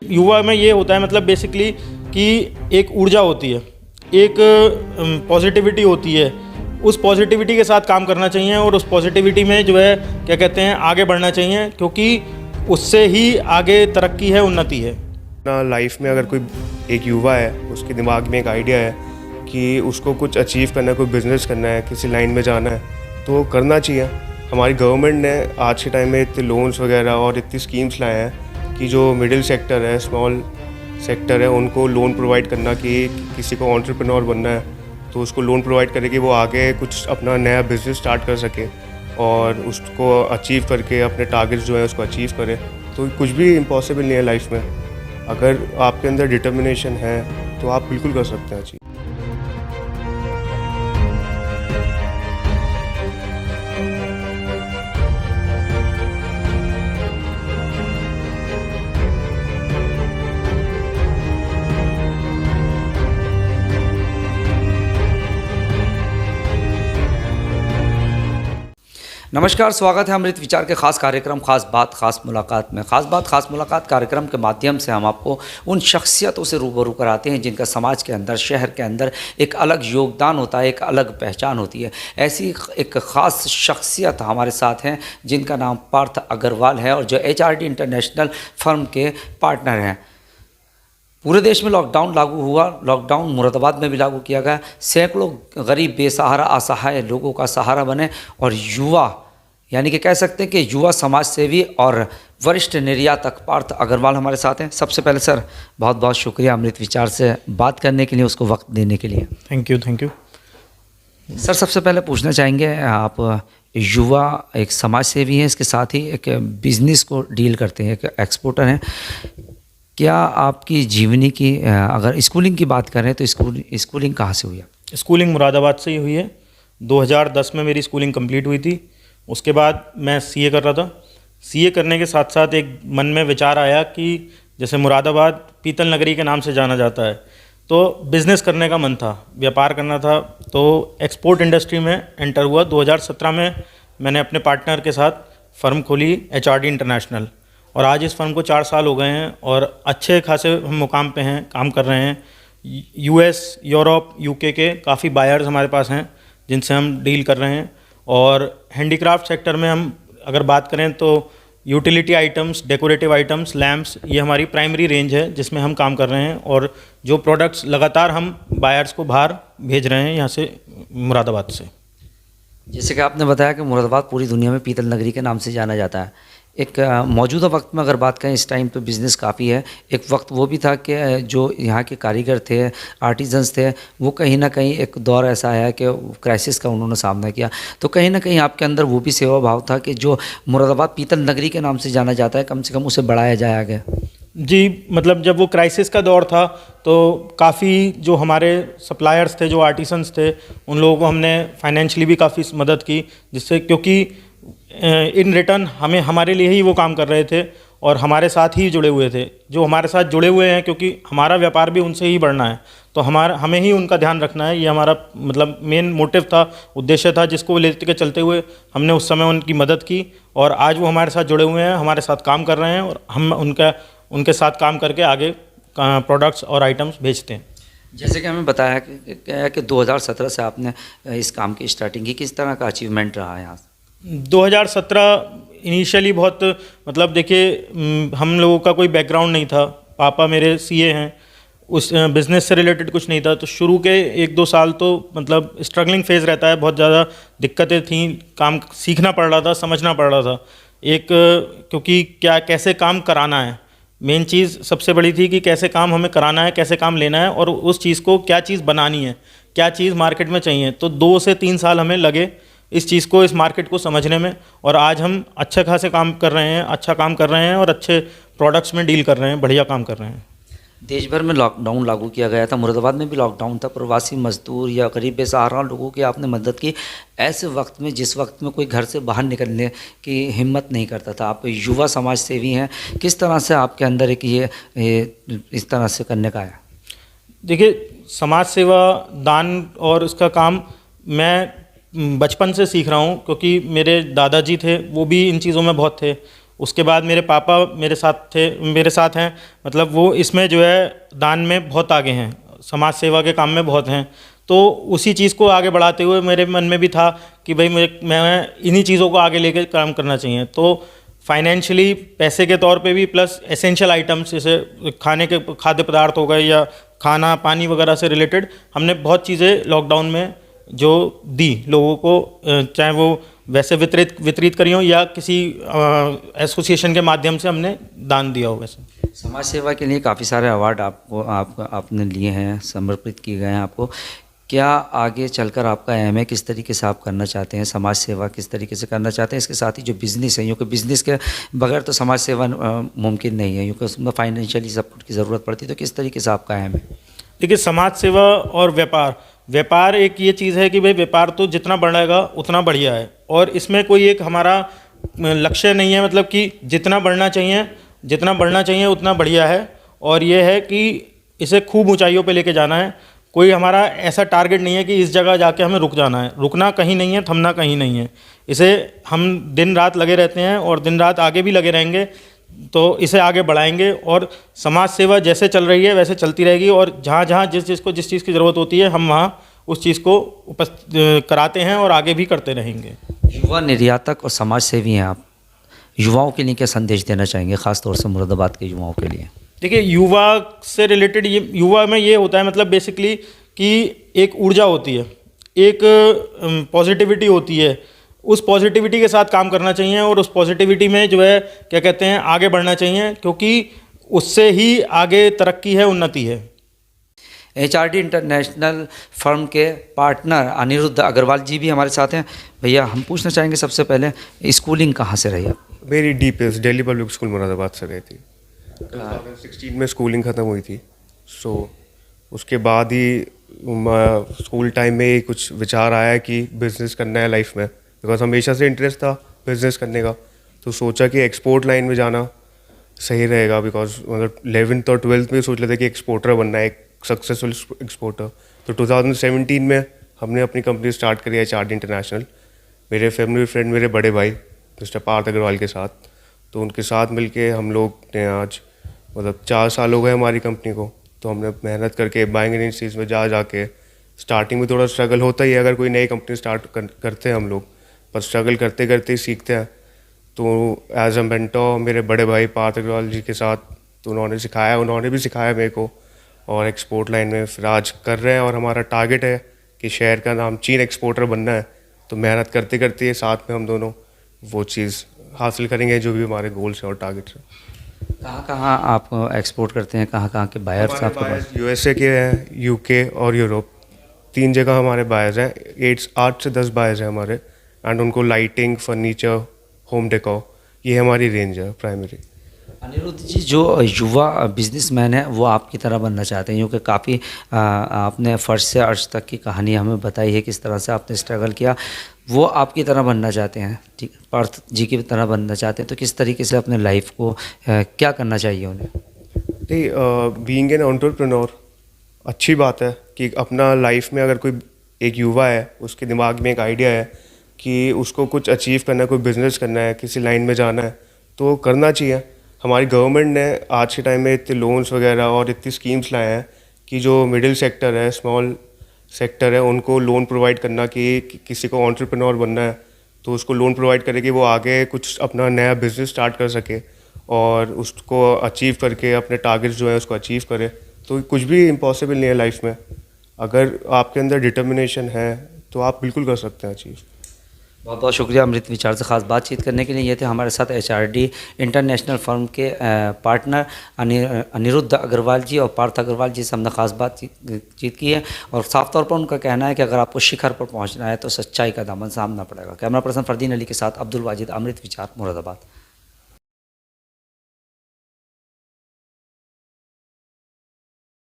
युवा में ये होता है मतलब बेसिकली कि एक ऊर्जा होती है, एक पॉजिटिविटी होती है। उस पॉजिटिविटी के साथ काम करना चाहिए और उस पॉजिटिविटी में जो है क्या कहते हैं आगे बढ़ना चाहिए, क्योंकि उससे ही आगे तरक्की है, उन्नति है ना। लाइफ में अगर कोई एक युवा है, उसके दिमाग में एक आइडिया है कि उसको कुछ अचीव करना है, कोई बिज़नेस करना है, किसी लाइन में जाना है, तो करना चाहिए। हमारी गवर्नमेंट ने आज के टाइम में इतने लोन्स वगैरह और इतनी स्कीम्स लाए हैं कि जो मिडिल सेक्टर है, स्मॉल सेक्टर है, उनको लोन प्रोवाइड करना कि किसी को एंटरप्रेन्योर बनना है तो उसको लोन प्रोवाइड करे कि वो आगे कुछ अपना नया बिज़नेस स्टार्ट कर सके और उसको अचीव करके अपने टारगेट्स जो है उसको अचीव करे। तो कुछ भी इम्पॉसिबल नहीं है लाइफ में। अगर आपके अंदर डिटर्मिनेशन है तो आप बिल्कुल कर सकते हैं अचीव। नमस्कार, स्वागत है अमृत विचार के खास कार्यक्रम खास बात खास मुलाकात में। खास बात खास मुलाकात कार्यक्रम के माध्यम से हम आपको उन शख्सियतों से रूबरू कराते हैं जिनका समाज के अंदर, शहर के अंदर एक अलग योगदान होता है, एक अलग पहचान होती है। ऐसी एक ख़ास शख्सियत हमारे साथ हैं जिनका नाम पार्थ अग्रवाल है और जो HRD इंटरनेशनल फर्म के पार्टनर हैं। पूरे देश में लॉकडाउन लागू हुआ, लॉकडाउन मुरादाबाद में भी लागू किया गया। सैकड़ों गरीब, बेसहारा, असहाय लोगों का सहारा बने और युवा, यानी कि कह सकते हैं कि युवा समाज सेवी और वरिष्ठ निर्यातक पार्थ अग्रवाल हमारे साथ हैं। सबसे पहले सर बहुत बहुत शुक्रिया अमृत विचार से बात करने के लिए, उसको वक्त देने के लिए। Thank you. सर सबसे पहले पूछना चाहेंगे, आप युवा एक समाज सेवी हैं, इसके साथ ही एक बिज़नेस को डील करते हैं, एक एक्सपोर्टर हैं। क्या आपकी जीवनी की अगर स्कूलिंग की बात करें तो स्कूलिंग कहाँ से हुई? स्कूलिंग मुरादाबाद से ही हुई है। 2010 में मेरी स्कूलिंग कंप्लीट हुई थी। उसके बाद मैं CA कर रहा था। CA करने के साथ साथ एक मन में विचार आया कि जैसे मुरादाबाद पीतल नगरी के नाम से जाना जाता है, तो बिज़नेस करने का मन था, व्यापार करना था। तो एक्सपोर्ट इंडस्ट्री में एंटर हुआ। 2017 में मैंने अपने पार्टनर के साथ फ़र्म खोली HRD इंटरनेशनल, और आज इस फर्म को 4 साल हो गए हैं और अच्छे खासे हम मुकाम पे हैं, काम कर रहे हैं। US, यूरोप, UK के काफ़ी बायर्स हमारे पास हैं जिनसे हम डील कर रहे हैं। और हैंडीक्राफ्ट सेक्टर में हम अगर बात करें तो utility items, decorative items, lamps, ये हमारी प्राइमरी रेंज है जिसमें हम काम कर रहे हैं। और जो प्रोडक्ट्स लगातार हम बायर्स को बाहर भेज रहे हैं यहाँ से, मुरादाबाद से। जैसे कि आपने बताया कि मुरादाबाद पूरी दुनिया में पीतल नगरी के नाम से जाना जाता है। एक मौजूदा वक्त में अगर बात करें, इस टाइम पे बिज़नेस काफ़ी है। एक वक्त वो भी था कि जो यहाँ के कारीगर थे, आर्टिजन्स थे, वो कहीं ना कहीं एक दौर ऐसा आया कि क्राइसिस का उन्होंने सामना किया। तो कहीं ना कहीं आपके अंदर वो भी सेवा भाव था कि जो मुरादाबाद पीतल नगरी के नाम से जाना जाता है, कम से कम उसे बढ़ाया जाया गया। जी, मतलब जब वो क्राइसिस का दौर था तो काफ़ी जो हमारे सप्लायर्स थे, जो आर्टिसंस थे, उन लोगों को हमने फाइनेंशियली भी काफ़ी मदद की, जिससे क्योंकि इन रिटर्न हमारे लिए ही वो काम कर रहे थे और हमारे साथ ही जुड़े हुए थे। जो हमारे साथ जुड़े हुए हैं, क्योंकि हमारा व्यापार भी उनसे ही बढ़ना है, तो हमें ही उनका ध्यान रखना है। ये हमारा मतलब मेन मोटिव था, उद्देश्य था, जिसको लेते के चलते हुए हमने उस समय उनकी मदद की और आज वो हमारे साथ जुड़े हुए हैं, हमारे साथ काम कर रहे हैं और हम उनके साथ काम करके आगे प्रोडक्ट्स और आइटम्स भेजते हैं। जैसे कि हमें बताया कि 2017 से आपने इस काम की स्टार्टिंग की, किस तरह का अचीवमेंट रहा है यहाँ? 2017 इनिशियली बहुत, मतलब देखिए हम लोगों का कोई बैकग्राउंड नहीं था। पापा मेरे CA हैं, उस बिज़नेस से रिलेटेड कुछ नहीं था। तो शुरू के 1-2 साल तो मतलब स्ट्रगलिंग फेज़ रहता है, बहुत ज़्यादा दिक्कतें थीं, काम सीखना पड़ रहा था, समझना पड़ रहा था। क्योंकि कैसे काम कराना है, मेन चीज़ सबसे बड़ी थी कि कैसे काम हमें कराना है, कैसे काम लेना है और उस चीज़ को क्या चीज़ बनानी है, क्या चीज़ मार्केट में चाहिए। तो 2 से 3 साल हमें लगे इस चीज़ को, इस मार्केट को समझने में, और आज हम अच्छे खासे काम कर रहे हैं, अच्छा काम कर रहे हैं और अच्छे प्रोडक्ट्स में डील कर रहे हैं, बढ़िया काम कर रहे हैं। देश भर में लॉकडाउन लागू किया गया था, मुरादाबाद में भी लॉकडाउन था। प्रवासी मजदूर या गरीब बेसहारा लोगों की आपने मदद की ऐसे वक्त में, जिस वक्त में कोई घर से बाहर निकलने की हिम्मत नहीं करता था। आप युवा समाज सेवी हैं, किस तरह से आपके अंदर एक ये इस तरह से करने का आया? देखिए, समाज सेवा, दान और इसका काम मैं बचपन से सीख रहा हूँ, क्योंकि मेरे दादाजी थे, वो भी इन चीज़ों में बहुत थे उसके बाद मेरे पापा मेरे साथ हैं, मतलब वो इसमें जो है दान में बहुत आगे हैं, समाज सेवा के काम में बहुत हैं। तो उसी चीज़ को आगे बढ़ाते हुए मेरे मन में भी था कि भाई मैं इन्हीं चीज़ों को आगे लेकर काम करना चाहिए। तो फाइनेंशियली पैसे के तौर पे भी, प्लस एसेंशियल आइटम्स जैसे खाद्य पदार्थ हो गए या खाना पानी वगैरह से रिलेटेड हमने बहुत चीज़ें लॉकडाउन में जो दी लोगों को, चाहे वो वैसे वितरित करी हो या किसी एसोसिएशन के माध्यम से हमने दान दिया हो। वैसे समाज सेवा के लिए काफ़ी सारे अवार्ड आपने लिए हैं, समर्पित किए गए हैं आपको। क्या आगे चलकर आपका एम है, किस तरीके से आप करना चाहते हैं, समाज सेवा किस तरीके से करना चाहते हैं? इसके साथ ही जो बिज़नेस है, क्योंकि बिज़नेस के बगैर तो समाज सेवा मुमकिन नहीं है, क्योंकि उसमें फाइनेंशियली सपोर्ट की ज़रूरत पड़ती है। तो किस तरीके से आपका एम है? देखिए, समाज सेवा और व्यापार एक ये चीज़ है कि भाई व्यापार तो जितना बढ़ेगा उतना बढ़िया है, और इसमें कोई एक हमारा लक्ष्य नहीं है, मतलब कि जितना बढ़ना चाहिए उतना बढ़िया है। और ये है कि इसे खूब ऊंचाइयों पे लेके जाना है। कोई हमारा ऐसा टारगेट नहीं है कि इस जगह जाके हमें रुक जाना है, रुकना कहीं नहीं है, थमना कहीं नहीं है। इसे हम दिन रात लगे रहते हैं और दिन रात आगे भी लगे रहेंगे, तो इसे आगे बढ़ाएंगे। और समाज सेवा जैसे चल रही है वैसे चलती रहेगी, और जहाँ जिस चीज़ की ज़रूरत होती है हम वहाँ उस चीज़ को कराते हैं और आगे भी करते रहेंगे। युवा निर्यातक और समाज सेवी हैं आप, युवाओं के लिए क्या संदेश देना चाहेंगे, ख़ास तौर से मुरादाबाद के युवाओं के लिए? देखिए, युवा से रिलेटेड युवा में ये होता है, मतलब बेसिकली कि एक ऊर्जा होती है, एक पॉजिटिविटी होती है। उस पॉजिटिविटी के साथ काम करना चाहिए और उस पॉजिटिविटी में जो है क्या कहते हैं आगे बढ़ना चाहिए, क्योंकि उससे ही आगे तरक्की है, उन्नति है। HRD इंटरनेशनल फर्म के पार्टनर अनिरुद्ध अग्रवाल जी भी हमारे साथ हैं। भैया, हम पूछना चाहेंगे सबसे पहले, स्कूलिंग कहाँ से रही आप? मेरी DPS Delhi public school Moradabad से रही थी। 2016 में स्कूलिंग ख़त्म हुई थी। सो उसके बाद ही स्कूल टाइम में ही कुछ विचार आया कि बिज़नेस करना है लाइफ में, बिकॉज हमेशा से इंटरेस्ट था बिज़नेस करने का। तो सोचा कि एक्सपोर्ट लाइन में जाना सही रहेगा, बिकॉज मतलब 11th और 12th में सोच लेते कि एक्सपोर्टर बनना है, एक सक्सेसफुल एक्सपोर्टर। तो 2017 में हमने अपनी कंपनी स्टार्ट करी HRD इंटरनेशनल, मेरे फैमिली फ्रेंड, मेरे बड़े भाई मिस्टर पार्थ अग्रवाल के साथ। तो उनके साथ मिलके हम लोग ने आज मतलब 4 साल हो गए हमारी कंपनी को। तो हमने मेहनत करके बाइंग एजेंसीज में जाके, स्टार्टिंग में थोड़ा स्ट्रगल होता ही है अगर कोई नई कंपनी स्टार्ट करते हैं हम लोग, पर स्ट्रगल करते करते ही सीखते हैं। तो एज अ मेंटोर मेरे बड़े भाई पार्थ अग्रवाल जी के साथ, तो उन्होंने भी सिखाया मेरे को, और एक्सपोर्ट लाइन में फिर आज कर रहे हैं। और हमारा टारगेट है कि शहर का नाम चीन एक्सपोर्टर बनना है। तो मेहनत करते करते साथ में हम दोनों वो चीज़ हासिल करेंगे जो भी हमारे गोल्स हैं और टारगेट्स हैं। कहाँ आप एक्सपोर्ट करते हैं, कहाँ के बायर्स आपके पास? USA के हैं, UK और यूरोप, 3 जगह हमारे बायर्स हैं। 8 से 10 बायर्स हैं हमारे, एंड उनको लाइटिंग, फर्नीचर, होम डेकोर, ये हमारी रेंज है प्राइमरी। अनिरुद्ध जी, जो युवा बिजनेसमैन है वो आपकी तरह बनना चाहते हैं, क्योंकि काफ़ी आपने फर्श से अर्श तक की कहानी हमें बताई है, किस तरह से आपने स्ट्रगल किया। वो आपकी तरह बनना चाहते हैं, ठीक, पार्थ जी की तरह बनना चाहते हैं, तो किस तरीके से अपने लाइफ को क्या करना चाहिए उन्हें? नहीं, बीइंग एन एंटरप्रेन्योर अच्छी बात है कि अपना लाइफ में अगर कोई एक युवा है, उसके दिमाग में एक आइडिया है कि उसको कुछ अचीव करना है, कोई बिज़नेस करना है, किसी लाइन में जाना है, तो करना चाहिए। हमारी गवर्नमेंट ने आज के टाइम में इतने लोन्स वगैरह और इतनी स्कीम्स लाए हैं कि जो मिडिल सेक्टर है, स्मॉल सेक्टर है, उनको लोन प्रोवाइड करना कि किसी को एंटरप्रेन्योर बनना है तो उसको लोन प्रोवाइड करे कि वो आगे कुछ अपना नया बिज़नेस स्टार्ट कर सके और उसको अचीव करके अपने टारगेट्स जो है उसको अचीव करे। तो कुछ भी इम्पॉसिबल नहीं है लाइफ में, अगर आपके अंदर डिटर्मिनेशन है तो आप बिल्कुल कर सकते हैं अचीव। बहुत बहुत शुक्रिया अमृत विचार से खास बातचीत करने के लिए। ये थे हमारे साथ HRD इंटरनेशनल फर्म के पार्टनर अनिरुद्ध अग्रवाल जी और पार्थ अग्रवाल जी से हमने खास बातचीत की है, और साफ तौर पर उनका कहना है कि अगर आपको शिखर पर पहुंचना है तो सच्चाई का दामन सामना पड़ेगा। कैमरा पर्सन फरदीन अली के साथ अब्दुल वाजिद, अमृत विचार, मुरादाबाद।